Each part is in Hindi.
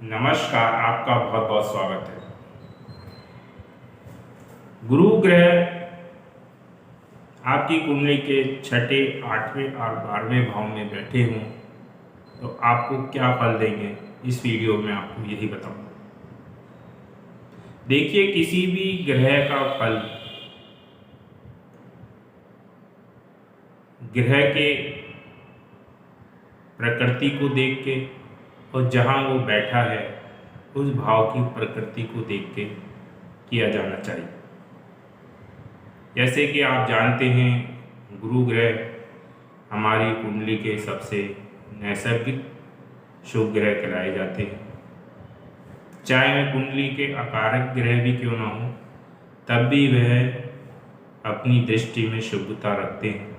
नमस्कार, आपका बहुत बहुत स्वागत है। गुरु ग्रह आपकी कुंडली के छठे, आठवें और 12वें भाव में बैठे हों तो आपको क्या फल देंगे, इस वीडियो में आपको यही बताऊंगा। देखिए, किसी भी ग्रह का फल ग्रह के प्रकृति को देख के और जहाँ वो बैठा है उस भाव की प्रकृति को देख के किया जाना चाहिए। जैसे कि आप जानते हैं, गुरु ग्रह हमारी कुंडली के सबसे नैसर्गिक शुभ ग्रह कहलाए जाते हैं। चाहे वह कुंडली के आकारक ग्रह भी क्यों ना हो, तब भी वह अपनी दृष्टि में शुभता रखते हैं।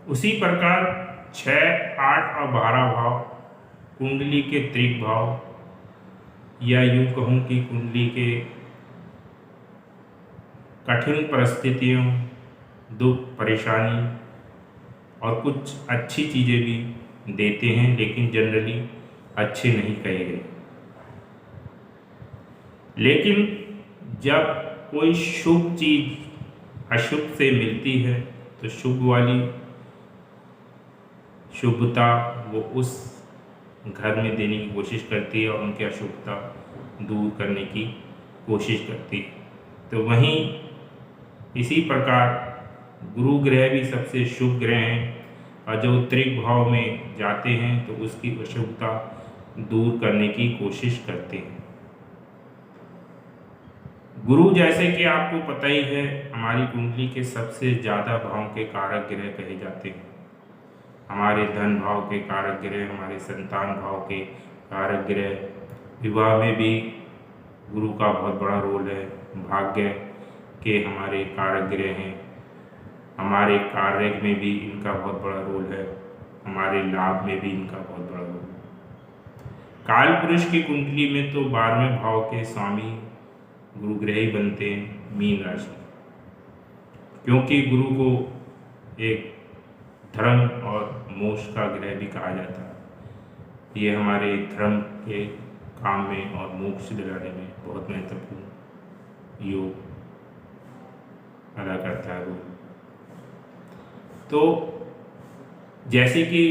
उसी प्रकार 6, 8 और 12 भाव कुंडली के त्रिक भाव, या यूं कहूँ कि कुंडली के कठिन परिस्थितियों, दुख, परेशानी और कुछ अच्छी चीज़ें भी देते हैं, लेकिन जनरली अच्छे नहीं कहे गए। लेकिन जब कोई शुभ चीज़ अशुभ से मिलती है तो शुभ वाली शुभता वो उस घर में देने की कोशिश करती है और उनकी अशुभता दूर करने की कोशिश करती है। तो वहीं इसी प्रकार गुरु ग्रह भी सबसे शुभ ग्रह हैं और जो त्रिक भाव में जाते हैं तो उसकी अशुभता दूर करने की कोशिश करते हैं। गुरु, जैसे कि आपको पता ही है, हमारी कुंडली के सबसे ज़्यादा भाव के कारक ग्रह कहे जाते हैं। हमारे धन भाव के कारक ग्रह, हमारे संतान भाव के कारक ग्रह, विवाह में भी गुरु का बहुत बड़ा रोल है, भाग्य के हमारे कारक ग्रह हैं, हमारे कार्य में भी इनका बहुत बड़ा रोल है, हमारे लाभ में भी इनका बहुत बड़ा रोल है। काल पुरुष की कुंडली में तो 12वें भाव के स्वामी गुरु ग्रह ही बनते हैं, मीन राशि, क्योंकि गुरु को एक धर्म और मोक्ष का ग्रह भी कहा जाता है। ये हमारे धर्म के काम में और मोक्ष दिलाने में बहुत महत्वपूर्ण योग अदा करता है गुरु। तो जैसे कि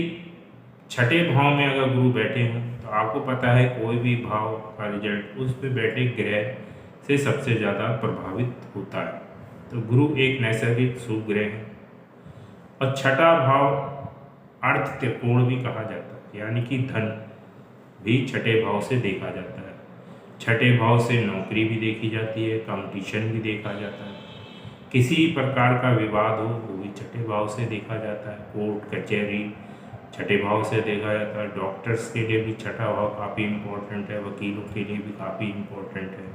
छठे भाव में अगर गुरु बैठे हों तो आपको पता है कोई भी भाव का रिजल्ट उस पे बैठे ग्रह से सबसे ज़्यादा प्रभावित होता है। तो गुरु एक नैसर्गिक शुभ ग्रह है। और छठा भाव अर्थ त्रिकोण भी कहा जाता है, यानी कि धन भी छठे भाव से देखा जाता है। छठे भाव से नौकरी भी देखी जाती है, कंपटीशन भी देखा जाता है, किसी प्रकार का विवाद हो वो भी छठे भाव से देखा जाता है, कोर्ट कचहरी छठे भाव से देखा जाता है। डॉक्टर्स के लिए भी छठा भाव काफ़ी इम्पोर्टेंट है, वकीलों के लिए भी काफ़ी इम्पोर्टेंट है,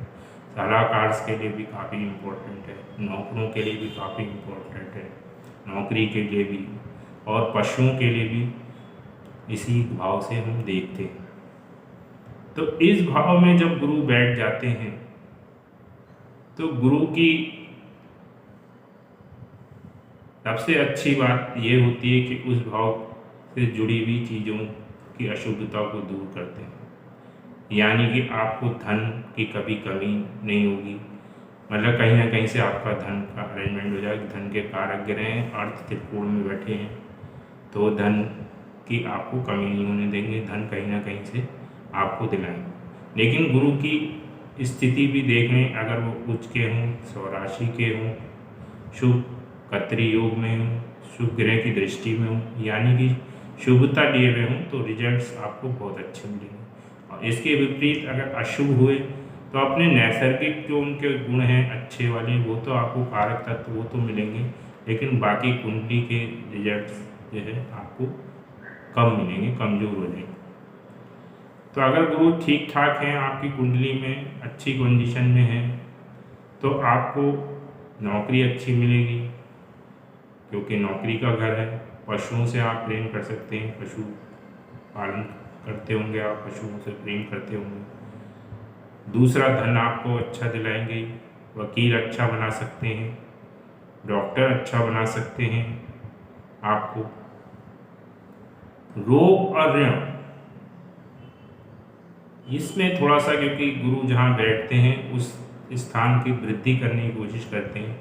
सलाहकार के लिए भी काफ़ी इम्पोर्टेंट है, नौकरों के लिए भी काफ़ी इम्पोर्टेंट है, नौकरी के लिए भी, और पशुओं के लिए भी इसी भाव से हम देखते हैं। तो इस भाव में जब गुरु बैठ जाते हैं तो गुरु की सबसे अच्छी बात ये होती है कि उस भाव से जुड़ी हुई चीज़ों की अशुभता को दूर करते हैं, यानी कि आपको धन की कभी कमी नहीं होगी। मतलब कहीं ना कहीं से आपका धन का अरेंजमेंट हो जाएगा। धन के कारक ग्रह अर्थ त्रिकोण में बैठे हैं तो धन की आपको कमी नहीं होने देंगे, धन कहीं ना कहीं से आपको दिलाएंगे। लेकिन गुरु की स्थिति भी देख लें, अगर वो उच्च के हों, स्वराशि के हों, शुभ कत्री योग में हों, शुभ ग्रह की दृष्टि में हों, यानी कि शुभता लिए हुए हों, तो रिजल्ट्स आपको बहुत अच्छे मिलेंगे। और इसके विपरीत अगर अशुभ हुए तो अपने नैसर्गिक जो उनके गुण हैं अच्छे वाले, वो तो आपको कारक तत्व वो तो मिलेंगे, लेकिन बाकी कुंडली के रिजल्ट्स जो है आपको कम मिलेंगे, कमज़ोर हो जाएंगे। तो अगर गुरु ठीक ठाक हैं, आपकी कुंडली में अच्छी कंडीशन में है, तो आपको नौकरी अच्छी मिलेगी, क्योंकि नौकरी का घर है। पशुओं से आप प्रेम कर सकते हैं, पशु पालन करते होंगे, आप पशुओं से प्रेम करते होंगे। दूसरा, धन आपको अच्छा दिलाएंगे, वकील अच्छा बना सकते हैं, डॉक्टर अच्छा बना सकते हैं। आपको रोग और ऋण इसमें थोड़ा सा, क्योंकि गुरु जहाँ बैठते हैं उस स्थान की वृद्धि करने की कोशिश करते हैं,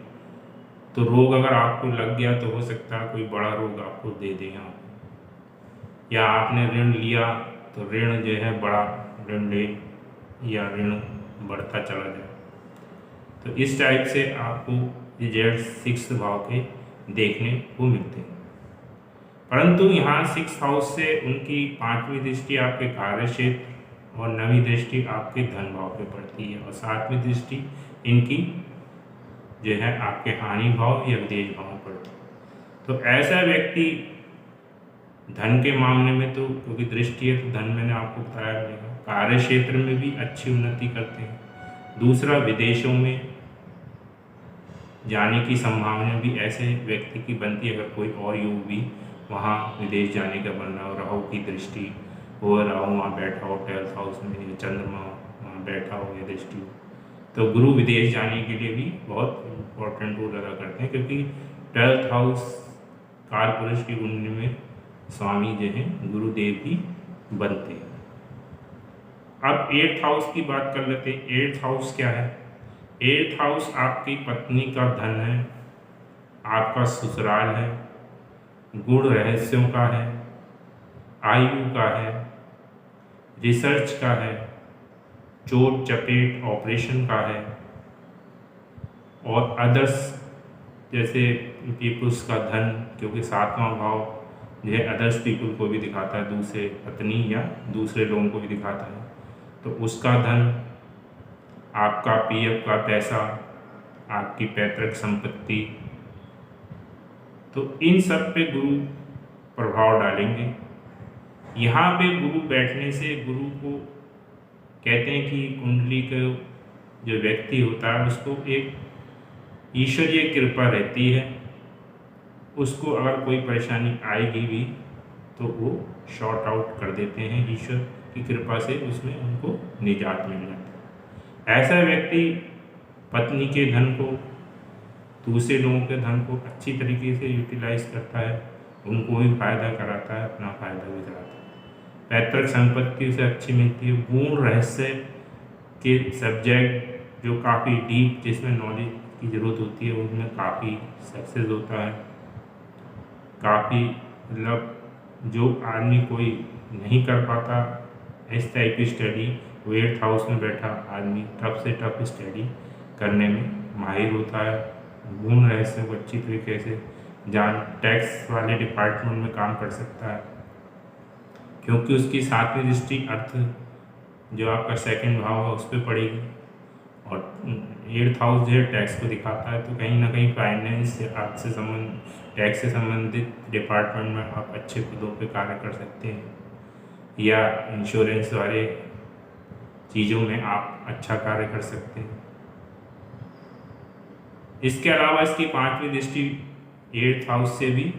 तो रोग अगर आपको लग गया तो हो सकता है कोई बड़ा रोग आपको दे दें यहाँ पे। या आपने ऋण लिया तो ऋण जो है बड़ा ऋण ले, या ऋण बढ़ता चला जाए। तो इस टाइप से आपको रिजल्ट 6th भाव के देखने को मिलते हैं। परंतु यहाँ 6th हाउस से उनकी 5वीं दृष्टि आपके कार्य क्षेत्र और 9वीं दृष्टि आपके धन भाव पे पड़ती है, और 7वीं दृष्टि इनकी जो है आपके हानि भाव या विदेश भाव में पड़ती है। तो ऐसा व्यक्ति धन के मामले में तो, क्योंकि दृष्टि है तो धन मैंने आपको बताया मिलेगा, कार्य क्षेत्र में भी अच्छी उन्नति करते हैं। दूसरा, विदेशों में जाने की संभावना भी ऐसे व्यक्ति की बनती है, अगर कोई और योग भी वहाँ विदेश जाने का बन रहा हो, राहु की दृष्टि हो, राहु वहाँ बैठा हो 12th हाउस में, या चंद्रमा वहाँ बैठा हो या दृष्टि हो, तो गुरु विदेश जाने के लिए भी बहुत इम्पोर्टेंट रोल अदा करते हैं, क्योंकि 12th हाउस काल पुरुष की कुंडली में स्वामी जो हैं गुरुदेव भी बनते हैं। अब 8th हाउस की बात कर लेते हैं। 8th हाउस क्या है? 8th हाउस आपकी पत्नी का धन है, आपका ससुराल है, गुण रहस्यों का है, आयु का है, रिसर्च का है, चोट चपेट ऑपरेशन का है, और अदर्स जैसे पीपुल्स का धन, क्योंकि 7वां भाव जो है अदर्स पीपुल को भी दिखाता है, दूसरे पत्नी या दूसरे लोगों को भी दिखाता है, तो उसका धन, आपका पीएफ का पैसा, आपकी पैतृक संपत्ति, तो इन सब पे गुरु प्रभाव डालेंगे। यहाँ पे गुरु बैठने से गुरु को कहते हैं कि कुंडली का जो व्यक्ति होता है उसको एक ईश्वरीय कृपा रहती है, उसको अगर कोई परेशानी आएगी भी तो वो शॉर्ट आउट कर देते हैं, ईश्वर की कृपा से उसमें उनको निजात मिल जाती है। ऐसा व्यक्ति पत्नी के धन को, दूसरे लोगों के धन को अच्छी तरीके से यूटिलाइज करता है, उनको भी फायदा कराता है, अपना फायदा भी कराता है। पैतृक संपत्ति उसे अच्छी मिलती है। गुण रहस्य के सब्जेक्ट जो काफ़ी डीप, जिसमें नॉलेज की ज़रूरत होती है, उनमें काफ़ी सक्सेस होता है। काफ़ी मतलब जो आदमी कोई नहीं कर पाता इस टाइप की स्टडी, वो 8th हाउस में बैठा आदमी टफ से टफ स्टडी करने में माहिर होता है। गुण रहस्य को अच्छी तरीके से जान, टैक्स वाले डिपार्टमेंट में काम कर सकता है, क्योंकि उसकी 7वीं दृष्टि अर्थ जो आपका 2nd भाव है उस पर पड़ेगी, और 8th हाउस जो है टैक्स को दिखाता है। तो कहीं ना कहीं फाइनेंस या अर्थ से टैक्स से संबंधित डिपार्टमेंट में आप अच्छे पदों पे कार्य कर सकते हैं, या इंश्योरेंस वाले चीज़ों में आप अच्छा कार्य कर सकते हैं। इसके अलावा इसकी 5वीं दृष्टि 8th हाउस से भी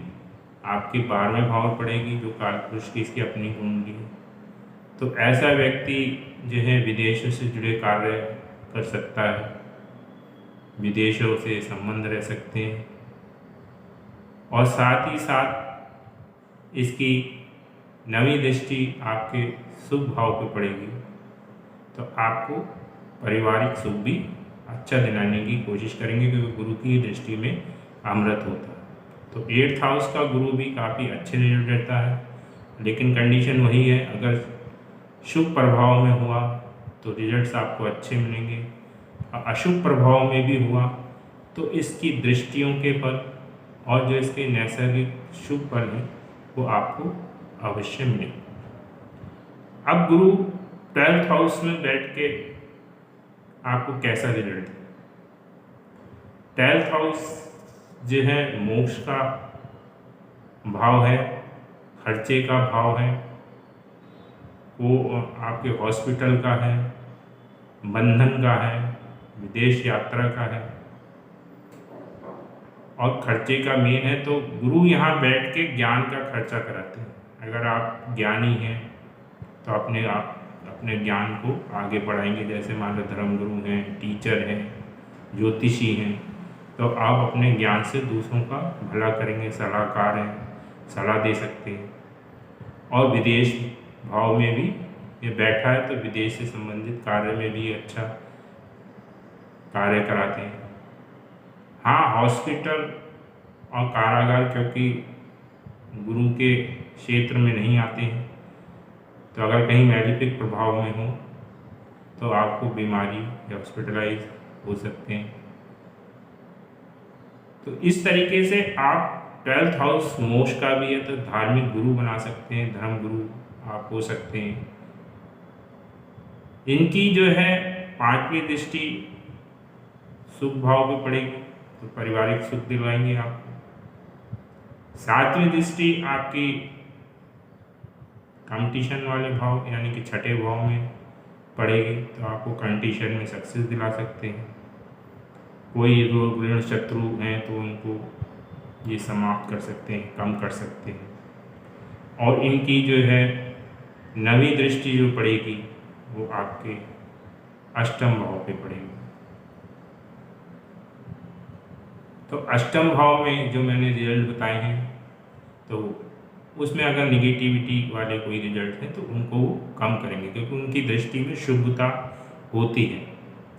आपके 12वें भाव पड़ेगी, जो कालपुरुष की इसकी अपनी कुंडली है। तो ऐसा व्यक्ति जो है विदेशों से जुड़े कार्य कर सकता है, विदेशों से संबंध रह सकते हैं, और साथ ही साथ इसकी 9वीं दृष्टि आपके शुभ भाव पे पड़ेगी, तो आपको पारिवारिक सुख भी अच्छा दिलाने की कोशिश करेंगे, क्योंकि गुरु की दृष्टि में अमृत होता है। तो 8th हाउस का गुरु भी काफ़ी अच्छे रिजल्ट देता है, लेकिन कंडीशन वही है, अगर शुभ प्रभाव में हुआ तो रिजल्ट्स आपको अच्छे मिलेंगे, और अशुभ प्रभाव में भी हुआ तो इसकी दृष्टियों के फल और जो इसके नैसर्गिक शुभ फल हैं वो आपको अवश्य मिलेंगे। अब गुरु 12th हाउस में बैठ के आपको कैसा रिजल्ट है? 12th हाउस जो है मोक्ष का भाव है, खर्चे का भाव है, वो आपके हॉस्पिटल का है, बंधन का है, विदेश यात्रा का है, और खर्चे का मेन है। तो गुरु यहाँ बैठ के ज्ञान का खर्चा कराते हैं। अगर आप ज्ञानी हैं तो आप अपने ज्ञान को आगे बढ़ाएंगे, जैसे मान लो धर्मगुरु हैं, टीचर हैं, ज्योतिषी हैं, तो आप अपने ज्ञान से दूसरों का भला करेंगे, सलाहकार हैं, सलाह दे सकते हैं। और विदेश भाव में भी ये बैठा है तो विदेश से संबंधित कार्य में भी अच्छा कार्य कराते हैं। हाँ, हॉस्पिटल और कारागार क्योंकि गुरु के क्षेत्र में नहीं आते हैं, तो अगर कहीं मैलिफिक प्रभाव में हो तो आपको बीमारी या हॉस्पिटलाइज हो सकते हैं। तो इस तरीके से आप 12th हाउस मोक्ष का भी है तो धार्मिक गुरु बना सकते हैं, धर्म गुरु आप हो सकते हैं। इनकी जो है 5वीं दृष्टि सुख भाव पे पड़ेगी तो पारिवारिक सुख दिलवाएंगे आपको। 7वीं दृष्टि आपकी कंपटीशन वाले भाव यानी कि छठे भाव में पड़ेगी तो आपको कंपटीशन में सक्सेस दिला सकते हैं। कोई रोग ऋण शत्रु हैं तो उनको ये समाप्त कर सकते हैं, कम कर सकते हैं। और इनकी जो है 9वीं दृष्टि जो पड़ेगी वो आपके अष्टम भाव पे पड़ेगी। तो अष्टम भाव में जो मैंने रिजल्ट बताए हैं तो उसमें अगर निगेटिविटी वाले कोई रिजल्ट हैं तो उनको वो कम करेंगे क्योंकि उनकी दृष्टि में शुभता होती है,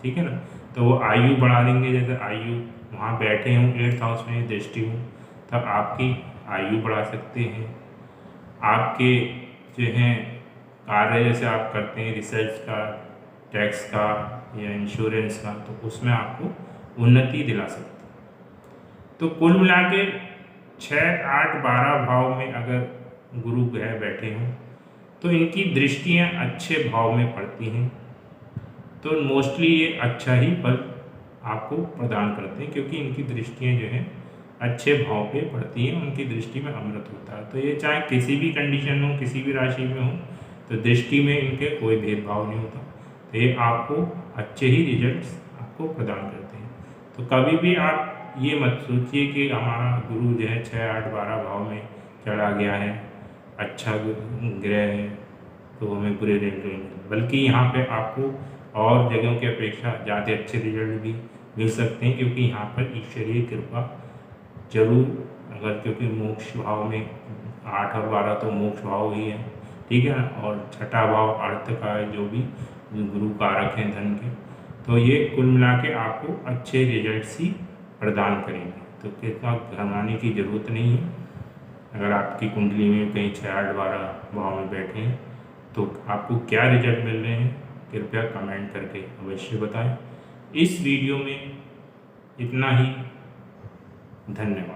ठीक है ना। तो वो आयु बढ़ा देंगे, जैसे आयु वहाँ बैठे हों 8th हाउस में दृष्टि हो तब आपकी आयु बढ़ा सकते हैं। आपके जो हैं कार्य जैसे आप करते हैं रिसर्च का, टैक्स का या इंश्योरेंस का, तो उसमें आपको उन्नति दिला सकते हैं। तो कुल मिला के 6, 8, 12 भाव में अगर गुरु ग्रह बैठे हों तो इनकी दृष्टियां अच्छे भाव में पड़ती हैं तो मोस्टली ये अच्छा ही फल आपको प्रदान करते हैं क्योंकि इनकी दृष्टियां जो हैं अच्छे भाव पे पड़ती हैं, उनकी दृष्टि में अमृत होता है। तो ये चाहे किसी भी कंडीशन हो, किसी भी राशि में हो, तो दृष्टि में इनके कोई भेदभाव नहीं होता, तो ये आपको अच्छे ही रिजल्ट्स आपको प्रदान करते हैं। तो कभी भी आप ये मत सोचिए कि हमारा गुरु जो है 6, 8, 12 भाव में चढ़ा गया है, अच्छा ग्रह है तो हमें बुरे रिजल्ट मिलेंगे, बल्कि यहाँ पे आपको और जगहों की अपेक्षा ज़्यादा अच्छे रिजल्ट भी मिल सकते हैं क्योंकि यहाँ पर ईश्वरीय कृपा जरूर अगर, क्योंकि मोक्ष भाव में 8 और 12 तो मोक्ष भाव ही है, ठीक है ना। और छठा भाव अर्थ का है जो भी गुरु कारक हैं धन के, तो ये कुल मिला के आपको अच्छे रिजल्ट्स ही प्रदान करेंगे। तो कितना घबराने की ज़रूरत नहीं है। अगर आपकी कुंडली में कहीं 6, 8, 12 भाव में बैठे हैं तो आपको क्या रिजल्ट मिल रहे हैं कृपया कमेंट करके अवश्य बताएं। इस वीडियो में इतना ही, धन्यवाद।